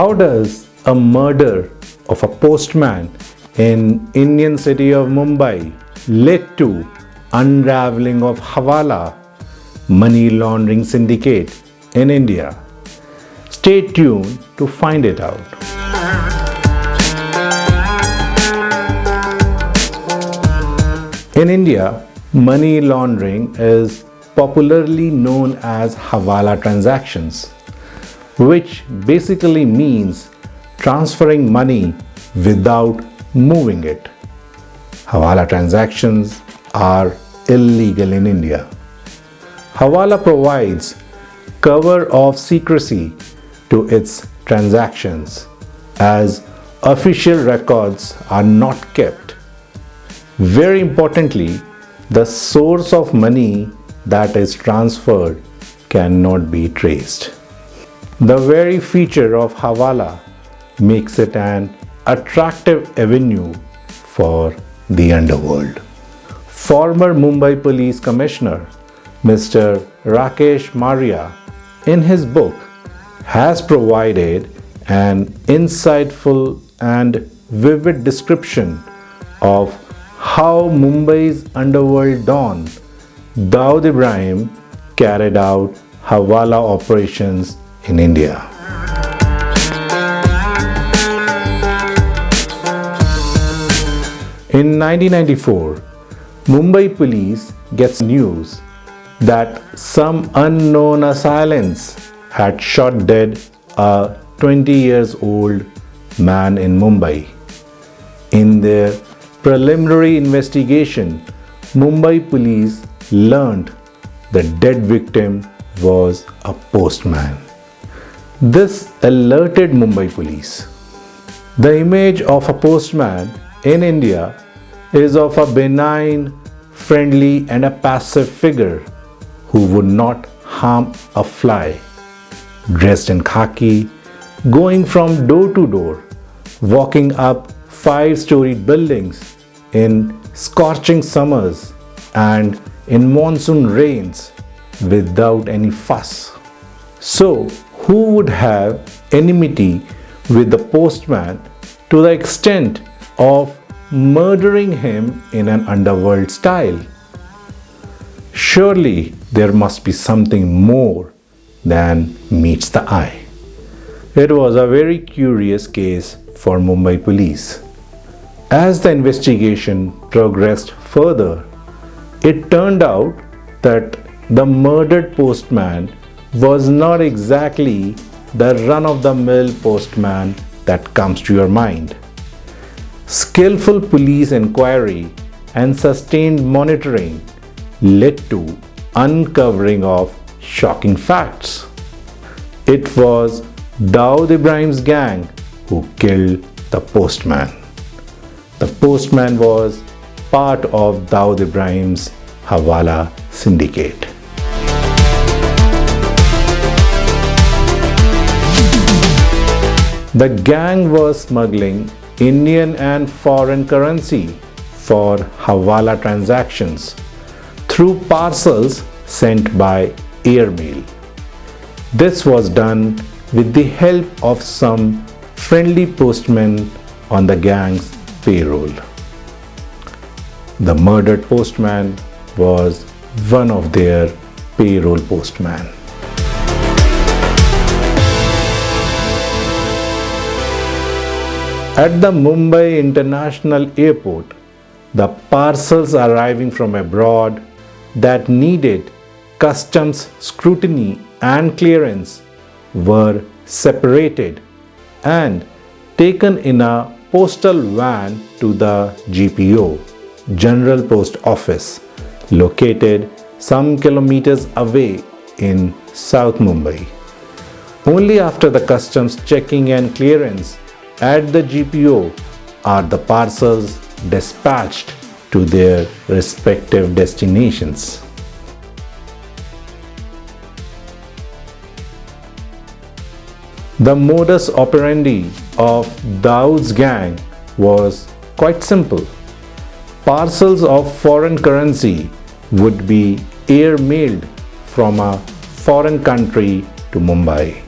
How does a murder of a postman in Indian city of Mumbai led to unraveling of Hawala money laundering syndicate in India? Stay tuned to find it out. In India, money laundering is popularly known as Hawala transactions, which basically means transferring money without moving it. Hawala transactions are illegal in India. Hawala provides cover of secrecy to its transactions as official records are not kept. Very importantly, the source of money that is transferred cannot be traced. The very feature of Hawala makes it an attractive avenue for the underworld. Former Mumbai Police Commissioner Mr. Rakesh Maria, in his book, has provided an insightful and vivid description of how Mumbai's underworld don Dawood Ibrahim carried out Hawala operations in India. In 1994, Mumbai police gets news that some unknown assailants had shot dead a 20-year-old man in Mumbai. In their preliminary investigation, Mumbai police learned the dead victim was a postman. This alerted Mumbai police. The image of a postman in India is of a benign, friendly and a passive figure who would not harm a fly, dressed in khaki, going from door to door, walking up 5-storied buildings in scorching summers and in monsoon rains without any fuss. So, who would have enmity with the postman to the extent of murdering him in an underworld style? Surely there must be something more than meets the eye. It was a very curious case for Mumbai police. As the investigation progressed further, it turned out that the murdered postman was not exactly the run-of-the-mill postman that comes to your mind. Skillful police inquiry and sustained monitoring led to uncovering of shocking facts. It was Dawood Ibrahim's gang who killed the postman. The postman was part of Dawood Ibrahim's Hawala syndicate. The gang was smuggling Indian and foreign currency for Hawala transactions through parcels sent by airmail. This was done with the help of some friendly postmen on the gang's payroll. The murdered postman was one of their payroll postmen. At the Mumbai International Airport, the parcels arriving from abroad that needed customs scrutiny and clearance were separated and taken in a postal van to the GPO, General Post Office, located some kilometers away in South Mumbai. Only after the customs checking and clearance at the GPO are the parcels dispatched to their respective destinations. The modus operandi of Dawood's gang was quite simple. Parcels of foreign currency would be air-mailed from a foreign country to Mumbai.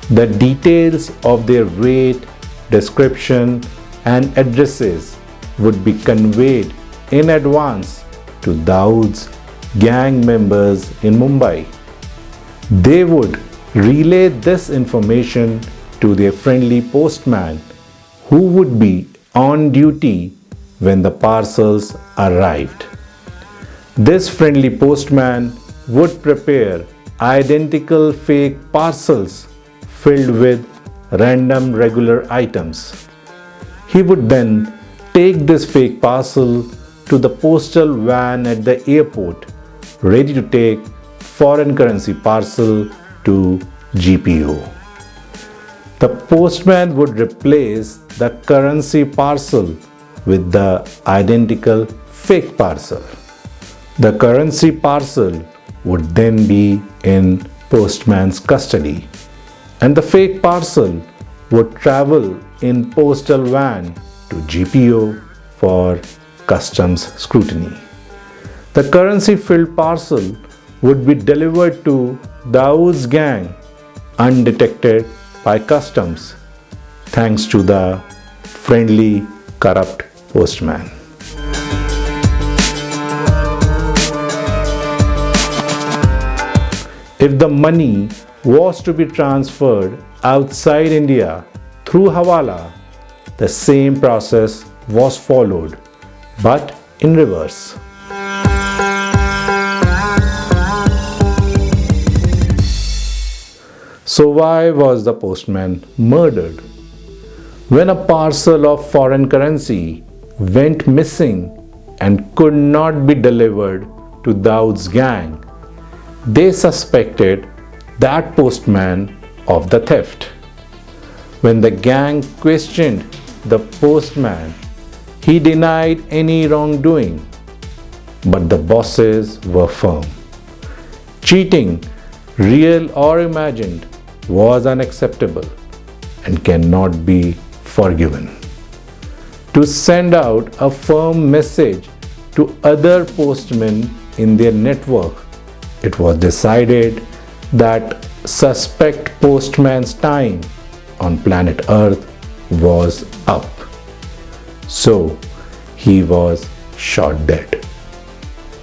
The details of their weight, description, and addresses would be conveyed in advance to Dawood's gang members in Mumbai. They would relay this information to their friendly postman, who would be on duty when the parcels arrived. This friendly postman would prepare identical fake parcels filled with random regular items. He would then take this fake parcel to the postal van at the airport, ready to take foreign currency parcel to GPO. The postman would replace the currency parcel with the identical fake parcel. The currency parcel would then be in postman's custody, and the fake parcel would travel in postal van to GPO for customs scrutiny. The currency filled parcel would be delivered to Dawood's gang undetected by customs, thanks to the friendly, corrupt postman. If the money was to be transferred outside India through Hawala, the same process was followed, but in reverse. So why was the postman murdered? When a parcel of foreign currency went missing and could not be delivered to Dawood's gang, they suspected that postman of the theft. When the gang questioned the postman, he denied any wrongdoing, but the bosses were firm. Cheating, real or imagined, was unacceptable and cannot be forgiven. To send out a firm message to other postmen in their network, it was decided that suspect postman's time on planet Earth was up. So he was shot dead.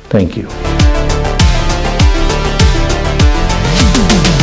Thank you.